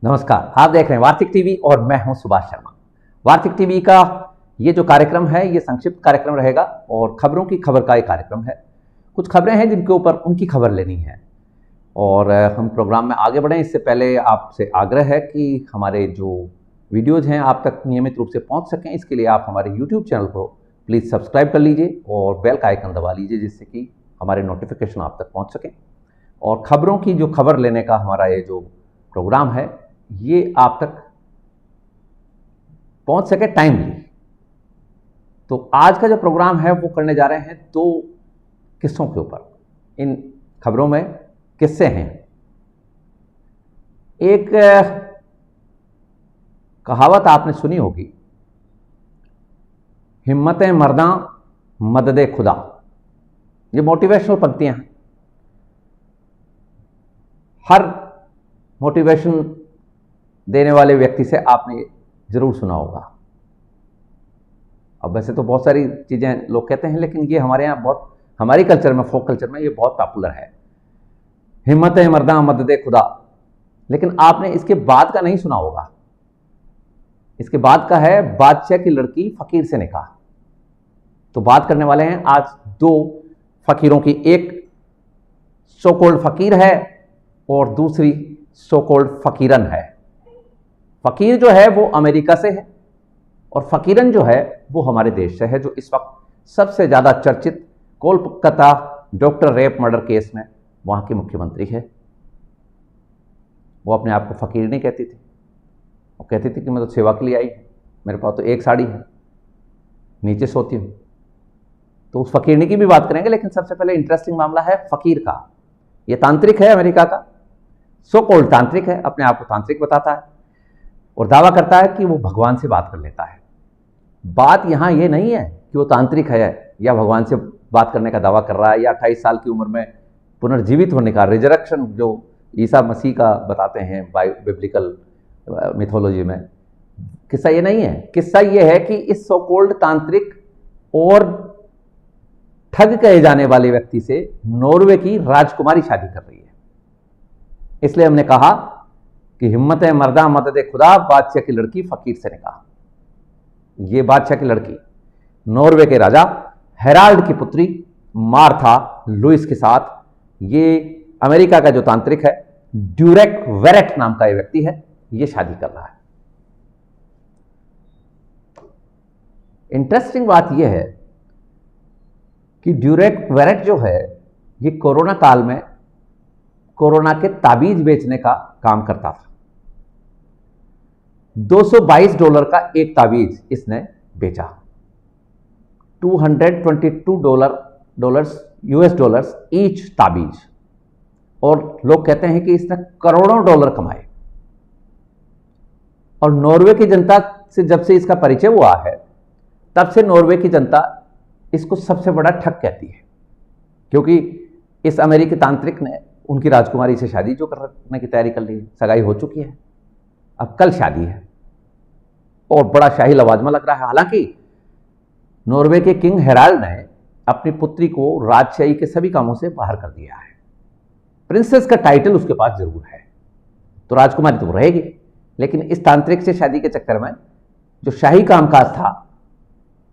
नमस्कार, आप देख रहे हैं वार्तिक टीवी और मैं हूं सुभाष शर्मा। वार्तिक टीवी का ये जो कार्यक्रम है ये संक्षिप्त कार्यक्रम रहेगा और खबरों की खबर का एक कार्यक्रम है। कुछ खबरें हैं जिनके ऊपर उनकी खबर लेनी है और हम प्रोग्राम में आगे बढ़ें इससे पहले आपसे आग्रह है कि हमारे जो वीडियोज़ हैं आप तक नियमित रूप से पहुंच सकें। इसके लिए आप हमारे यूट्यूब चैनल को प्लीज़ सब्सक्राइब कर लीजिए और बेल का आइकन दबा लीजिए जिससे कि हमारे नोटिफिकेशन आप तक पहुँच सकें और खबरों की जो खबर लेने का हमारा ये जो प्रोग्राम है ये आप तक पहुंच सके टाइमली। तो आज का जो प्रोग्राम है वो करने जा रहे हैं दो किस्सों के ऊपर। इन खबरों में किस्से हैं। एक कहावत आपने सुनी होगी, हिम्मतें मर्दा मददे खुदा। ये मोटिवेशनल पंक्तियां हैं। हर मोटिवेशन देने वाले व्यक्ति से आपने जरूर सुना होगा। अब वैसे तो बहुत सारी चीजें लोग कहते हैं लेकिन ये हमारे यहाँ बहुत, हमारी कल्चर में, फोक कल्चर में ये बहुत पॉपुलर है, हिम्मत है मर्दा मदद खुदा। लेकिन आपने इसके बाद का नहीं सुना होगा। इसके बाद का है बादशाह की लड़की फकीर से निकाह। तो बात करने वाले हैं आज दो फकीरों की। एक सो कॉल्ड फकीर है और दूसरी सो कॉल्ड फकीरन है। फकीर जो है वो अमेरिका से है और फकीरन जो है वो हमारे देश से है, जो इस वक्त सबसे ज्यादा चर्चित Kolkata doctor rape murder case में वहां की मुख्यमंत्री है। वो अपने आप को फकीर नहीं कहती थी, वो कहती थी कि मैं तो सेवा के लिए आई हूं, मेरे पास तो एक साड़ी है, नीचे सोती हूं। तो उस फकीरनी की भी बात करेंगे, लेकिन सबसे पहले इंटरेस्टिंग मामला है फकीर का। ये तांत्रिक है, अमेरिका का सो कॉल्ड तांत्रिक है, अपने आप को तांत्रिक बताता है और दावा करता है कि वो भगवान से बात कर लेता है। बात यहां ये नहीं है कि वो तांत्रिक है या भगवान से बात करने का दावा कर रहा है या 28 साल की उम्र में पुनर्जीवित होने का, रिजरेक्शन जो ईसा मसीह का बताते हैं बिब्लिकल मिथोलॉजी में। किस्सा ये नहीं है। किस्सा ये है कि इस सो कॉल्ड तांत्रिक और ठग कहे जाने वाले व्यक्ति से नॉर्वे की राजकुमारी शादी कर रही है। इसलिए हमने कहा कि हिम्मत है मर्दा मदद खुदा, बादशाह की लड़की फकीर से निकाह। ये बादशाह की लड़की नॉर्वे के राजा हेराल्ड की पुत्री मार्था लुइस के साथ ये अमेरिका का जो तांत्रिक है ड्यूरेक वेरेट नाम का ये व्यक्ति है, ये शादी कर रहा है। इंटरेस्टिंग बात यह है कि ड्यूरेक वेरेट जो है ये कोरोना काल में कोरोना के ताबीज बेचने का काम करता था। $222 का एक ताबीज इसने बेचा, $222 यूएस डॉलर्स ईच ताबीज। और लोग कहते हैं कि इसने करोड़ों डॉलर कमाए। और नॉर्वे की जनता से जब से इसका परिचय हुआ है तब से नॉर्वे की जनता इसको सबसे बड़ा ठग कहती है, क्योंकि इस अमेरिकी तांत्रिक ने उनकी राजकुमारी से शादी जो करने की तैयारी कर ली, सगाई हो चुकी है, अब कल शादी है और बड़ा शाही लवाजमा लग रहा है। हालांकि नॉर्वे के किंग हेराल्ड ने अपनी पुत्री को राजशाही के सभी कामों से बाहर कर दिया है। प्रिंसेस का टाइटल उसके पास जरूर है, तो राजकुमारी तो रहेगी, लेकिन इस तांत्रिक से शादी के चक्कर में जो शाही कामकाज था,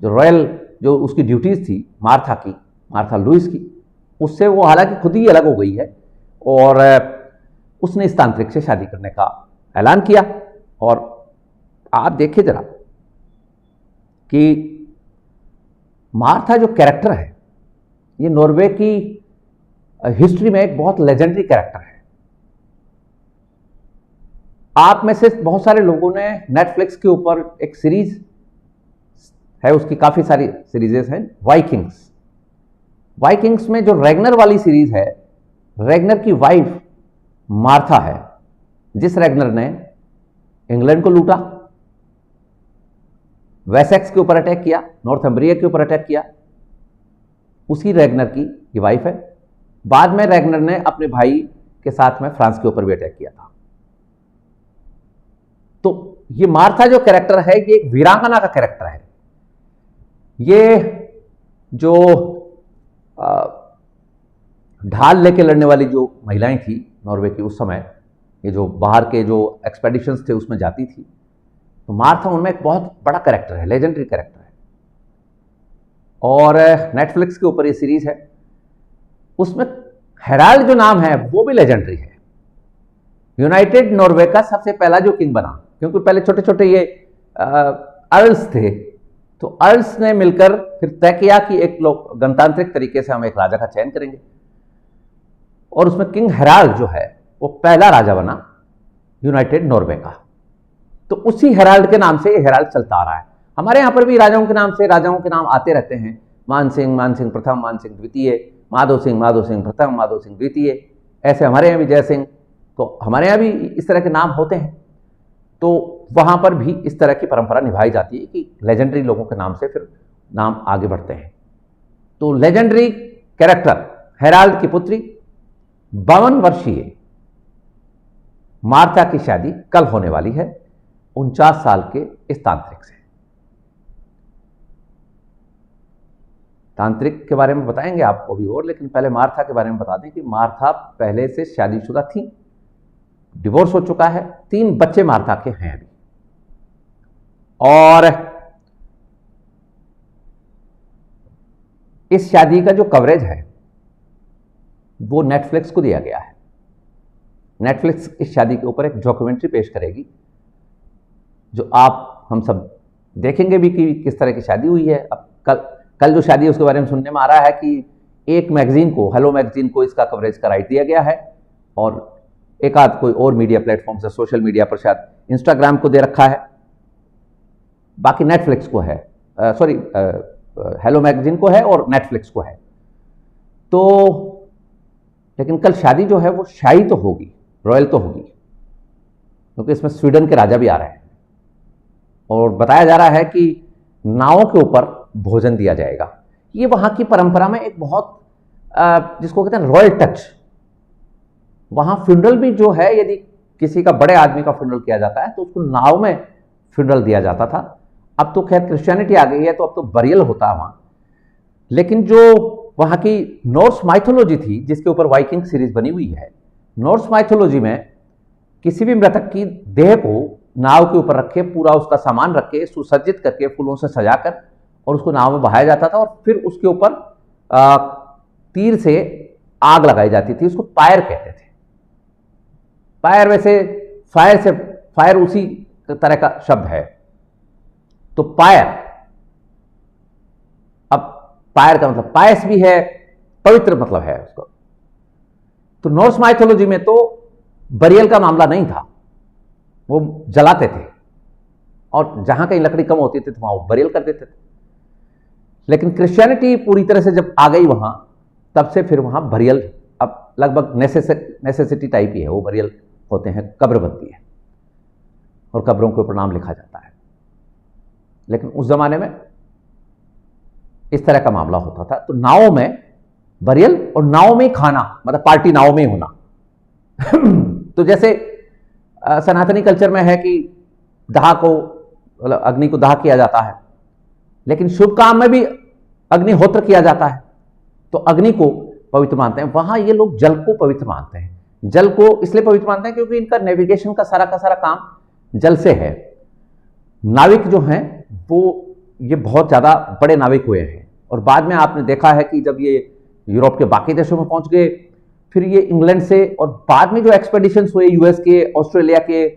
जो रॉयल जो उसकी ड्यूटीज थी मार्था लुइस की, उससे वो हालांकि खुद ही अलग हो गई है और उसने इस तांत्रिक से शादी करने का ऐलान किया। और आप देखिए जरा कि मार्था जो कैरेक्टर है ये नॉर्वे की हिस्ट्री में एक बहुत लेजेंडरी कैरेक्टर है। आप में से बहुत सारे लोगों ने नेटफ्लिक्स के ऊपर एक सीरीज है, उसकी काफी सारी सीरीजेस हैं, वाइकिंग्स में जो रैग्नर वाली सीरीज है, रैग्नर की वाइफ मार्था है, जिस रैग्नर ने इंग्लैंड को लूटा, वेसेक्स के ऊपर अटैक किया, नॉर्थम्ब्रिया के ऊपर अटैक किया, उसी रैग्नर की ये वाइफ है। बाद में रैग्नर ने अपने भाई के साथ में फ्रांस के ऊपर भी अटैक किया था। तो ये मार्था जो कैरेक्टर है ये एक वीरांगना का कैरेक्टर है। ये जो ढाल लेके लड़ने वाली जो महिलाएं थी नॉर्वे की उस समय, ये जो बाहर के जो एक्सपेडिशंस थे उसमें जाती थी। तो मार्था उनमें एक बहुत बड़ा कैरेक्टर है, लेजेंडरी कैरेक्टर है। और नेटफ्लिक्स के ऊपर ये सीरीज है, उसमें हेराल्ड जो नाम है वो भी लेजेंडरी है। यूनाइटेड नॉर्वे का सबसे पहला जो किंग बना, क्योंकि पहले छोटे छोटे ये अर्ल्स थे, तो अर्ल्स ने मिलकर फिर तय किया कि एक लोग गणतांत्रिक तरीके से हम एक राजा का चयन करेंगे, और उसमें किंग हेराल्ड जो है वो पहला राजा बना यूनाइटेड नॉर्वे का। तो उसी हेराल्ड के नाम से ये हेराल्ड चलता आ रहा है। हमारे यहां पर भी राजाओं के नाम से राजाओं के नाम आते रहते हैं, मान सिंह प्रथम, मान सिंह द्वितीय, माधो सिंह प्रथम, माधो सिंह द्वितीय। ऐसे हमारे यहाँ भी जय सिंह, तो हमारे यहाँ भी इस तरह के नाम होते हैं। तो वहां पर भी इस तरह की परंपरा निभाई जाती है कि लेजेंडरी लोगों के नाम से फिर नाम आगे बढ़ते हैं। तो लेजेंडरी कैरेक्टर हेराल्ड की पुत्री 52 वर्षीय मार्था की शादी कल होने वाली है 49 साल के इस तांत्रिक से। तांत्रिक के बारे में बताएंगे आपको भी और, लेकिन पहले मार्था के बारे में बता दें कि मार्था पहले से शादीशुदा थी, डिवोर्स हो चुका है, 3 बच्चे मार्था के हैं अभी। और इस शादी का जो कवरेज है वो नेटफ्लिक्स को दिया गया है। नेटफ्लिक्स इस शादी के ऊपर एक डॉक्यूमेंट्री पेश करेगी, जो आप हम सब देखेंगे भी कि किस तरह की शादी हुई है। अब कल जो शादी है उसके बारे में सुनने में आ रहा है कि एक मैगजीन को, हेलो मैगजीन को इसका कवरेज का राइट दिया गया है, और एक आध कोई और मीडिया प्लेटफॉर्म से, सोशल मीडिया पर शायद इंस्टाग्राम को दे रखा है, बाकी नेटफ्लिक्स को है, सॉरी हेलो मैगजीन को है और नेटफ्लिक्स को है। तो लेकिन कल शादी जो है वो शाही तो होगी, रॉयल तो होगी, क्योंकि इसमें स्वीडन के राजा भी आ रहे हैं, और बताया जा रहा है कि नावों के ऊपर भोजन दिया जाएगा। ये वहां की परंपरा में एक बहुत जिसको कहते हैं रॉयल टच। वहां फ्यूनरल भी जो है, यदि किसी का बड़े आदमी का फ्यूनरल किया जाता है तो उसको नाव में फ्यूनरल दिया जाता था। अब तो खैर क्रिश्चियनिटी आ गई है, तो अब तो बरियल होता है वहां। लेकिन जो वहां की नॉर्स माइथोलॉजी थी, जिसके ऊपर वाइकिंग सीरीज बनी हुई है, नॉर्स माइथोलॉजी में किसी भी मृतक की देह को नाव के ऊपर रखे, पूरा उसका सामान रख के, सुसज्जित करके, फूलों से सजाकर, और उसको नाव में बहाया जाता था, और फिर उसके ऊपर तीर से आग लगाई जाती थी। उसको पायर कहते थे। पायर वैसे फायर उसी तरह का शब्द है। तो पायर, अब पायर का मतलब पायस भी है, पवित्र मतलब है उसको। तो नॉर्स माइथोलॉजी में तो बरियल का मामला नहीं था, वो जलाते थे, और जहां कहीं लकड़ी कम होती थी तो वहां वो बरियल कर देते थे। लेकिन क्रिश्चियनिटी पूरी तरह से जब आ गई वहां, तब से फिर वहां बरियल अब लगभग नेसेसिटी टाइप ही है। वो बरियल होते हैं, कब्र बनती है और कब्रों के ऊपर नाम लिखा जाता है। लेकिन उस जमाने में इस तरह का मामला होता था। तो नाव में बरियल और नाव में खाना, मतलब पार्टी नाव में होना। तो जैसे सनातनी कल्चर में है कि दाह को, मतलब अग्नि को दाह किया जाता है, लेकिन शुभ काम में भी अग्निहोत्र किया जाता है, तो अग्नि को पवित्र मानते हैं। वहां ये लोग जल को पवित्र मानते हैं। जल को इसलिए पवित्र मानते हैं क्योंकि इनका नेविगेशन का सारा काम जल से है। नाविक जो हैं वो ये बहुत ज्यादा बड़े नाविक हुए हैं, और बाद में आपने देखा है कि जब ये यूरोप के बाकी देशों में पहुंच गए, फिर ये इंग्लैंड से, और बाद में जो एक्सपेडिशंस हुए यूएस के, ऑस्ट्रेलिया के,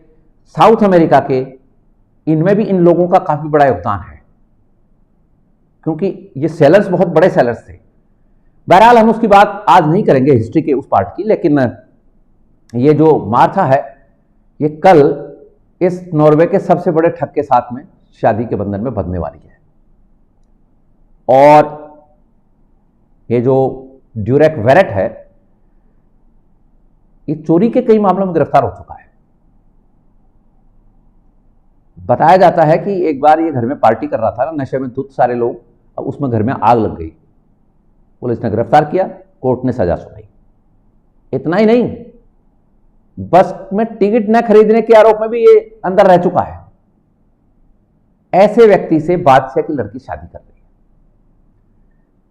साउथ अमेरिका के, इनमें भी इन लोगों का काफी बड़ा योगदान है, क्योंकि ये सेलर्स बहुत बड़े सेलर्स थे। बहरहाल हम उसकी बात आज नहीं करेंगे, हिस्ट्री के उस पार्ट की। लेकिन ये जो मार्था है, ये कल इस नॉर्वे के सबसे बड़े ठग के साथ में शादी के बंधन में बंधने वाली है। और ये जो ड्यूरेक वेरेट है, ये चोरी के कई मामलों में गिरफ्तार हो चुका है। बताया जाता है कि एक बार ये घर में पार्टी कर रहा था ना, नशे में धुत सारे लोग, अब उसमें घर में आग लग गई। पुलिस ने गिरफ्तार किया, कोर्ट ने सजा सुनाई। इतना ही नहीं, बस में टिकट न खरीदने के आरोप में भी ये अंदर रह चुका है। ऐसे व्यक्ति से बादशाह की लड़की शादी कर रही है।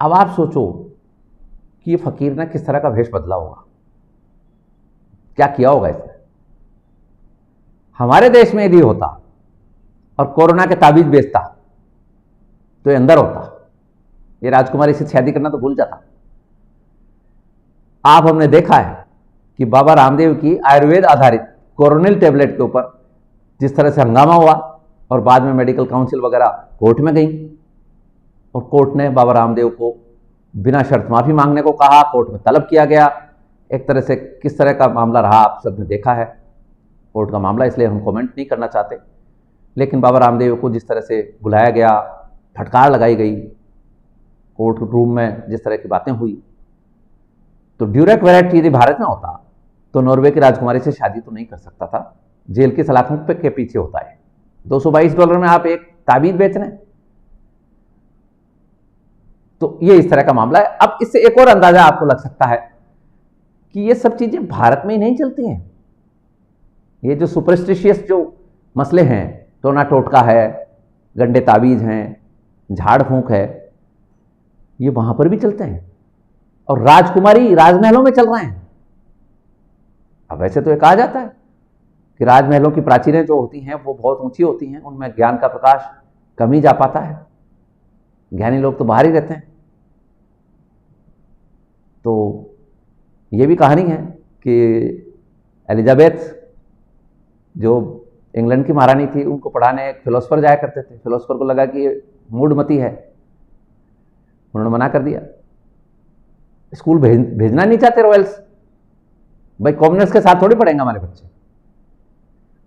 अब आप सोचो कि ये फकीर ने किस तरह का भेष बदला होगा, क्या किया होगा इसने। हमारे देश में यदि होता और कोरोना के ताबीज बेचता तो ये अंदर होता, ये राजकुमारी से शादी करना तो भूल जाता। आप हमने देखा है कि बाबा रामदेव की आयुर्वेद आधारित कोरोनिल टेबलेट के ऊपर जिस तरह से हंगामा हुआ और बाद में मेडिकल काउंसिल वगैरह कोर्ट में गई और कोर्ट ने बाबा रामदेव को बिना शर्त माफी मांगने को कहा, कोर्ट में तलब किया गया। एक तरह से किस तरह का मामला रहा आप सबने देखा है कोर्ट का मामला, इसलिए हम कमेंट नहीं करना चाहते। लेकिन बाबा रामदेव को जिस तरह से बुलाया गया, फटकार लगाई गई कोर्ट रूम में, जिस तरह की बातें हुई, तो ड्यूरेक वेरेट यदि भारत में होता तो नॉर्वे की राजकुमारी से शादी तो नहीं कर सकता था, जेल की सलाखों के पीछे होता है। $222 में आप एक ताबीज बेच रहे हैं, तो ये इस तरह का मामला है। अब इससे एक और अंदाजा आपको लग सकता है कि ये सब चीजें भारत में ही नहीं चलती हैं। ये जो सुपरस्टिशियस जो मसले हैं, टोना टोटका है, गंडे ताबीज हैं, झाड़ फूंक है, ये वहां पर भी चलते हैं और राजकुमारी राजमहलों में चल रहे हैं। अब वैसे तो ये कहा जाता है कि राजमहलों की प्राचीरें जो होती हैं वो बहुत ऊंची होती हैं, उनमें ज्ञान का प्रकाश कम ही जा पाता है, ज्ञानी लोग तो बाहर ही रहते हैं। तो ये भी कहानी है कि एलिजाबेथ जो इंग्लैंड की महारानी थी, उनको पढ़ाने एक फिलोसफर जाया करते थे। फिलोसफर को लगा कि ये मूढ़मती है, उन्होंने मना कर दिया। स्कूल भेजना नहीं चाहते रॉयल्स, भाई कॉमनर्स के साथ थोड़ी पढ़ेंगे हमारे बच्चे,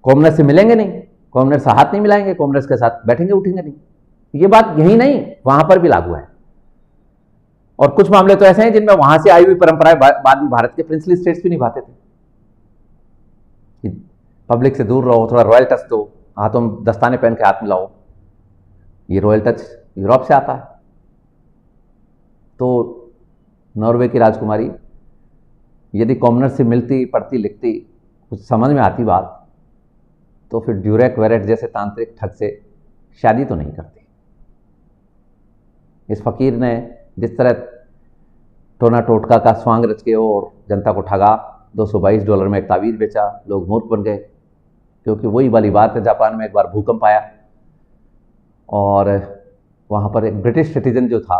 कॉमनर्स से मिलेंगे नहीं, कॉमनर्स से हाथ नहीं मिलाएंगे, कॉमनर्स के साथ बैठेंगे उठेंगे नहीं। ये बात यही नहीं, वहां पर भी लागू है। और कुछ मामले तो ऐसे हैं जिनमें वहां से आई हुई परंपराएं बाद में भारत के प्रिंसली स्टेट्स भी निभाते थे। पब्लिक से दूर रहो, थोड़ा रॉयल टच दो, हाथों में दस्ताने पहन के हाथ मिलाओ, ये रॉयल टच यूरोप से आता है। तो नॉर्वे की राजकुमारी यदि कॉमनर से मिलती, पढ़ती, लिखती, कुछ समझ में आती बात, तो फिर ड्यूरेक वेरेट जैसे तांत्रिक ठग से शादी तो नहीं करती। इस फकीर ने जिस तरह टोना टोटका का स्वांग रच के और जनता को ठगा, $222 में एक ताबीज बेचा, लोग मूर्ख बन गए। क्योंकि वही वाली बात है, जापान में एक बार भूकंप आया और वहाँ पर एक ब्रिटिश सिटीजन जो था,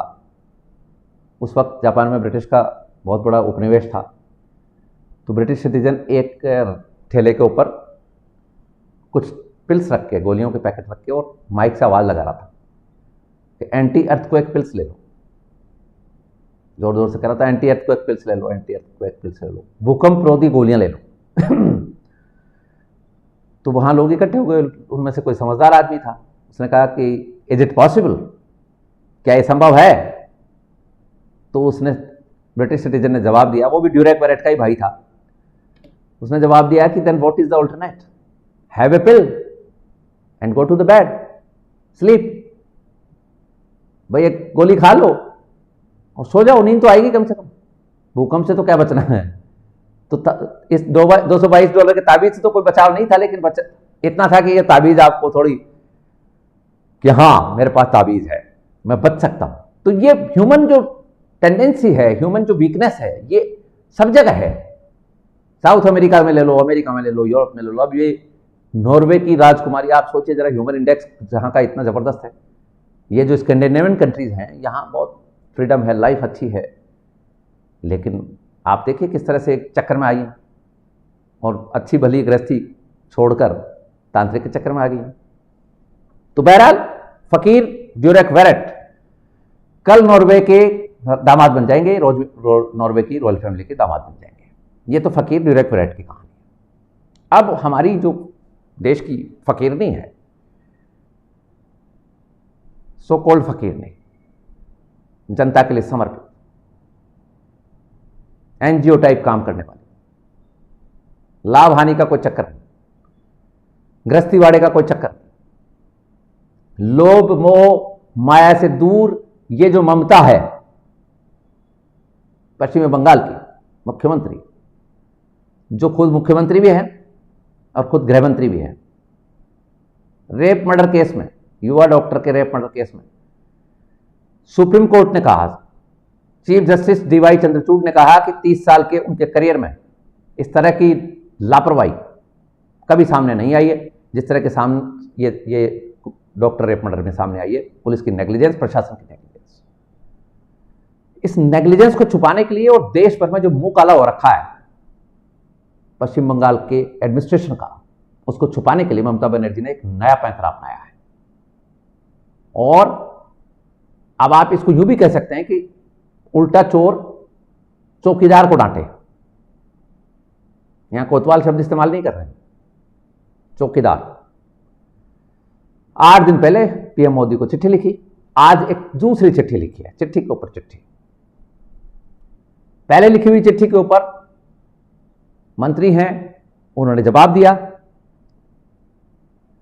उस वक्त जापान में ब्रिटिश का बहुत बड़ा उपनिवेश था, तो ब्रिटिश सिटीजन एक ठेले के ऊपर कुछ पिल्स रख के, गोलियों के पैकेट रख के, और माइक से आवाज़ लगा रहा था कि एंटी अर्थक्वेक पिल्स ले लो। जोर जोर से कह रहा था एंटी अर्थक्वेक पिल्स ले लो, एंटी अर्थक्वेक पिल्स ले लो, भूकंप रोधी गोलियां ले लो। तो वहां लोग इकट्ठे हो गए, उनमें से कोई समझदार आदमी था, उसने कहा कि इज इट पॉसिबल, क्या ये संभव है? तो उसने, ब्रिटिश सिटीजन ने जवाब दिया, वो भी ड्यूरेक वेरेट का ही भाई था, उसने जवाब दिया कि then what is the alternate, have a pill and go to the bed, sleep. भाई एक गोली खा लो और सो जाओ, नींद तो आएगी कम से कम, भूकंप से तो क्या बचना है। तो इस $222 के ताबीज से तो कोई बचाव नहीं था, लेकिन इतना था कि ये ताबीज आपको थोड़ी कि हाँ मेरे पास ताबीज है, मैं बच सकता हूं। तो ये ह्यूमन जो टेंडेंसी है, ह्यूमन जो वीकनेस है, ये सब जगह है। साउथ अमेरिका में ले लो, अमेरिका में ले लो, यूरोप में ले लो। अब ये नॉर्वे की राजकुमारी, आप सोचिए जरा, ह्यूमन इंडेक्स जहां का इतना जबरदस्त है। ये जो स्कैंडिनेवियन कंट्रीज हैं, यहाँ बहुत फ्रीडम है, लाइफ अच्छी है, लेकिन आप देखिए किस तरह से एक चक्कर में आई है और अच्छी भली गृहस्थी छोड़कर तांत्रिक के चक्कर में आ गई है। तो बहरहाल फकीर ड्यूरेक वेरेट कल नॉर्वे के दामाद बन जाएंगे, नॉर्वे की रॉयल फैमिली के दामाद बन जाएंगे। ये तो फकीर ड्यूरेक वेरेट की कहानी है। अब हमारी जो देश की फकीरनी है, सो कॉल्ड फकीरनी, जनता के लिए समर्पित, एनजीओ टाइप काम करने वाली, लाभ हानि का कोई चक्कर नहीं, गृहस्थी वाड़े का कोई चक्कर नहीं, लोभ मोह माया से दूर ये जो ममता है, पश्चिमी बंगाल की मुख्यमंत्री, जो खुद मुख्यमंत्री भी हैं और खुद गृहमंत्री भी हैं, रेप मर्डर केस में, युवा डॉक्टर के रेप मर्डर केस में सुप्रीम कोर्ट ने कहा, चीफ जस्टिस डीवाई चंद्रचूड़ ने कहा कि 30 साल के उनके करियर में इस तरह की लापरवाही कभी सामने नहीं आई है, जिस तरह के सामने ये डॉक्टर रेप मर्डर में सामने आई है। पुलिस की नेग्लिजेंस, प्रशासन की नेग्लिजेंस, इस नेग्लिजेंस को छुपाने के लिए और देश भर में जो मुंह काला हो रखा है पश्चिम बंगाल के एडमिनिस्ट्रेशन का, उसको छुपाने के लिए ममता बनर्जी ने एक नया पैंतरा अपनाया है। और अब आप इसको यूं भी कह सकते हैं कि उल्टा चोर चौकीदार को डांटे। यहां कोतवाल शब्द इस्तेमाल नहीं कर रहे हैं, चौकीदार। 8 दिन पहले पीएम मोदी को चिट्ठी लिखी, आज एक दूसरी चिट्ठी लिखी है, चिट्ठी के ऊपर चिट्ठी। पहले लिखी हुई चिट्ठी के ऊपर मंत्री हैं, उन्होंने जवाब दिया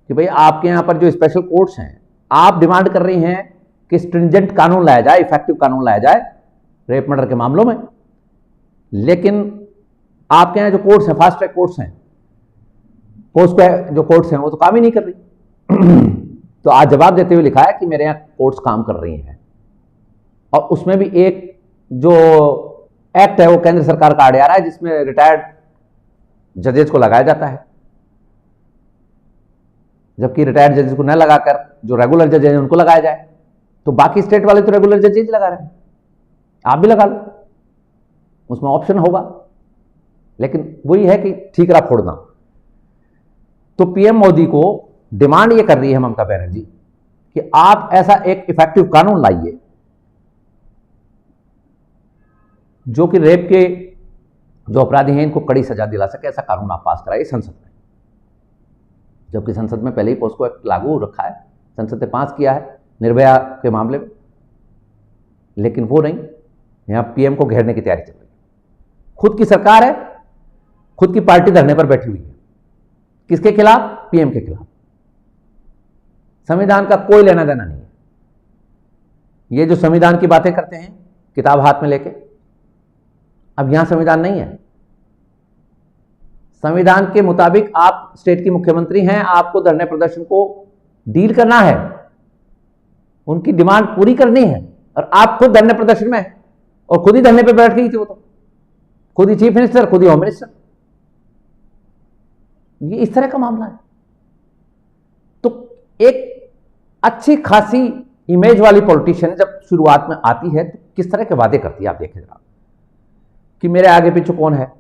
कि भाई आपके यहां पर जो स्पेशल कोर्ट्स हैं, आप डिमांड कर रही हैं कि स्ट्रिंजेंट कानून लाया जाए, इफेक्टिव कानून लाया जाए रेप मर्डर के मामलों में, लेकिन आपके यहां जो कोर्ट्स हैं, फास्ट ट्रैक कोर्ट्स हैं, पोस्ट जो कोर्ट्स हैं, वो तो काम ही नहीं कर रही। तो आज जवाब देते हुए लिखा है कि मेरे यहां कोर्ट्स काम कर रही हैं, और उसमें भी एक जो एक्ट है वो केंद्र सरकार का आड़े आ रहा है, जिसमें रिटायर्ड जजेस को लगाया जाता है, जबकि रिटायर्ड जजेस को न लगाकर जो रेगुलर जजेस हैं उनको लगाया जाए। तो बाकी स्टेट वाले तो रेगुलर जजेस लगा रहे हैं, आप भी लगा लो, उसमें ऑप्शन होगा। लेकिन वही है कि ठीकरा फोड़ना। तो पीएम मोदी को डिमांड ये कर रही है ममता बनर्जी कि आप ऐसा एक इफेक्टिव कानून लाइए जो कि रेप के जो अपराधी हैं इनको कड़ी सजा दिला सके, ऐसा कानून आप पास कराइए संसद में। जबकि संसद में पहले ही पोस्को एक्ट लागू रखा है, संसद ने पास किया है निर्भया के मामले में, लेकिन वो नहीं, यहां पीएम को घेरने की तैयारी चल रही है। खुद की सरकार है, खुद की पार्टी धरने पर बैठी हुई है, किसके खिलाफ? पीएम के खिलाफ। संविधान का कोई लेना देना नहीं है। ये जो संविधान की बातें करते हैं किताब हाथ में लेके, अब यहां संविधान नहीं है। संविधान के मुताबिक आप स्टेट की मुख्यमंत्री हैं, आपको धरने प्रदर्शन को डील करना है, उनकी डिमांड पूरी करनी है, और आप खुद धरने प्रदर्शन में हैं, और खुद ही धरने पे बैठ गई थी वो तो, खुद ही चीफ मिनिस्टर, खुद ही होम मिनिस्टर। ये इस तरह का मामला है। तो एक अच्छी खासी इमेज वाली पॉलिटिशियन जब शुरुआत में आती है तो किस तरह के वादे करती है, आप देखें जरा, कि मेरे आगे पीछे कौन है,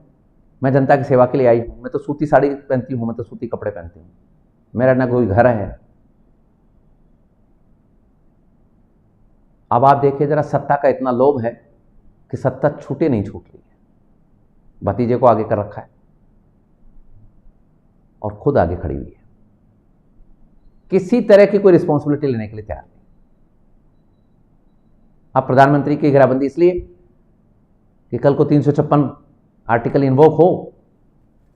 मैं जनता की सेवा के लिए आई हूं, मैं तो सूती साड़ी पहनती हूं, मैं तो सूती कपड़े पहनती हूं, मेरा ना कोई घर है। अब आप देखिए जरा, सत्ता का इतना लोभ है कि सत्ता छूटे नहीं छूट रही है। भतीजे को आगे कर रखा है और खुद आगे खड़ी हुई है, किसी तरह की कोई रिस्पॉन्सिबिलिटी लेने के लिए तैयार नहीं। अब प्रधानमंत्री की घेराबंदी इसलिए कि कल को 356 आर्टिकल इन्वोक हो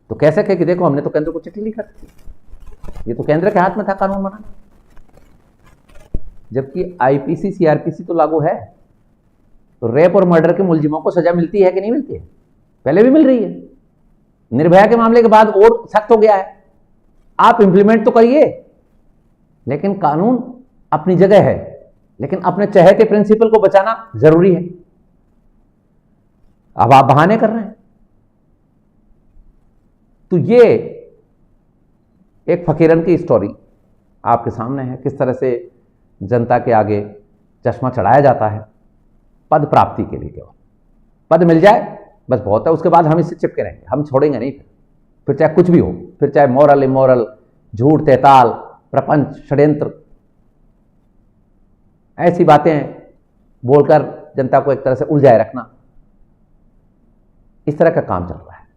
तो कह सके कि देखो हमने तो केंद्र को चिट्ठी लिखा थी, ये तो केंद्र के हाथ में था कानून बनाना। जबकि आईपीसी सीआरपीसी तो लागू है, तो रेप और मर्डर के मुलजिमों को सजा मिलती है कि नहीं मिलती है? पहले भी मिल रही है, निर्भया के मामले के बाद और सख्त हो गया है। आप इंप्लीमेंट तो करिए, लेकिन कानून अपनी जगह है, लेकिन अपने चहेते प्रिंसिपल को बचाना जरूरी है। अब आप बहाने कर रहे हैं। तो ये एक फकीरन की स्टोरी आपके सामने है, किस तरह से जनता के आगे चश्मा चढ़ाया जाता है पद प्राप्ति के लिए। केवल पद मिल जाए बस बहुत है, उसके बाद हम इससे चिपके रहेंगे, हम छोड़ेंगे नहीं। फिर चाहे कुछ भी हो, फिर चाहे मॉरल इमोरल, झूठ तैताल, प्रपंच, षड्यंत्र, ऐसी बातें बोलकर जनता को एक तरह से उलझाए रखना, इस तरह का काम चल रहा है।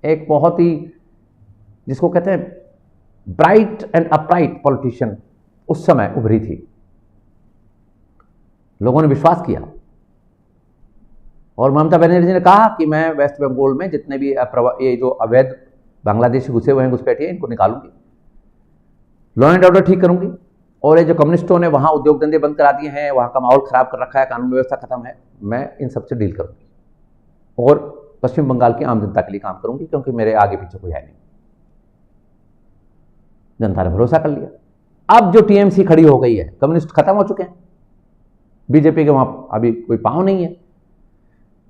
एक बहुत ही जिसको कहते हैं ब्राइट एंड अपराइट पॉलिटिशियन उस समय उभरी थी, लोगों ने विश्वास किया, और ममता बनर्जी ने कहा कि मैं वेस्ट बंगाल में जितने भी ये जो अवैध बांग्लादेशी घुसे हुए हैं, घुसपैठिए, इनको निकालूंगी, लॉ एंड ऑर्डर ठीक करूंगी, और ये जो कम्युनिस्टों ने वहां उद्योग धंधे बंद करा दिए हैं, वहां का माहौल खराब कर रखा है, कानून व्यवस्था खत्म है, मैं इन सबसे डील करूंगी और पश्चिम बंगाल की आम जनता के लिए काम करूंगी, क्योंकि मेरे आगे पीछे कोई है नहीं। जनता ने भरोसा कर लिया। अब जो टीएमसी खड़ी हो गई है, कम्युनिस्ट खत्म हो चुके हैं, बीजेपी के वहां अभी कोई पांव नहीं है,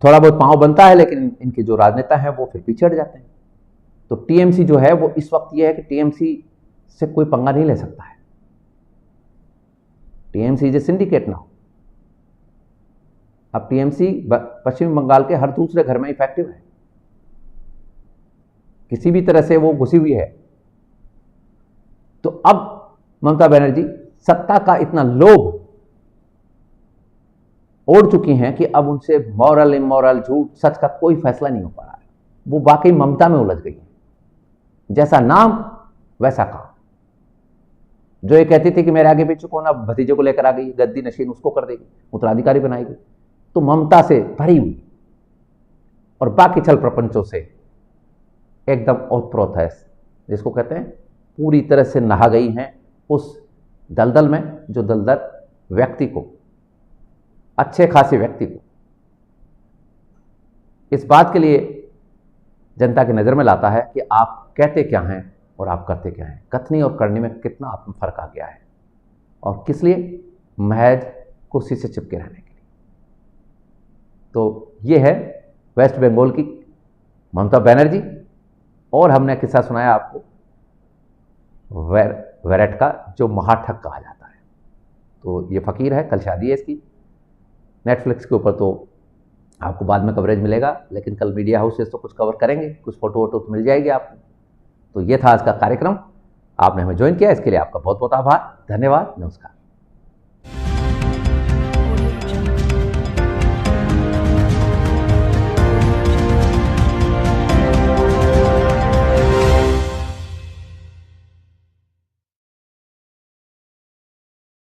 थोड़ा बहुत पांव बनता है, लेकिन इनके जो राजनेता हैं वो फिर पीछे हट जाते हैं। तो टीएमसी जो है वो इस वक्त ये है कि टीएमसी से कोई पंगा नहीं ले सकता है। TMC is a syndicate now. अब टीएमसी पश्चिम बंगाल के हर दूसरे घर में इफेक्टिव है, किसी भी तरह से वो घुसी हुई है। तो अब ममता बनर्जी सत्ता का इतना लोभ ओढ़ चुकी हैं कि अब उनसे मॉरल इमोरल झूठ सच का कोई फैसला नहीं हो पा रहा है। वो वाकई ममता में उलझ गई है। जैसा नाम वैसा काम। जो ये कहती थी कि मेरे आगे पीछे कौन, अब भतीजे को लेकर आ गई, गद्दी नशीन उसको कर देगी, उत्तराधिकारी बनाएगी। तो ममता से भरी हुई और बाकी छल प्रपंचों से एकदम ओतप्रोत है, जिसको कहते हैं पूरी तरह से नहा गई हैं उस दलदल में, जो दलदल व्यक्ति को, अच्छे खासे व्यक्ति को इस बात के लिए जनता की नज़र में लाता है कि आप कहते क्या हैं और आप करते क्या हैं। कथनी और करनी में कितना आप में फर्क आ गया है, और किस लिए? महज कुर्सी से चिपके रहने के लिए। तो ये है वेस्ट बंगाल की ममता बनर्जी। और हमने किस्सा सुनाया आपको वेरेट का, जो महाठग कहा जाता है। तो ये फकीर है, कल शादी है इसकी। नेटफ्लिक्स के ऊपर तो आपको बाद में कवरेज मिलेगा, लेकिन कल मीडिया हाउसेस तो कुछ कवर करेंगे, कुछ फोटो वोटो तो मिल जाएगी आपको। तो ये था आज का कार्यक्रम। आपने हमें ज्वाइन किया, इसके लिए आपका बहुत बहुत आभार, धन्यवाद, नमस्कार।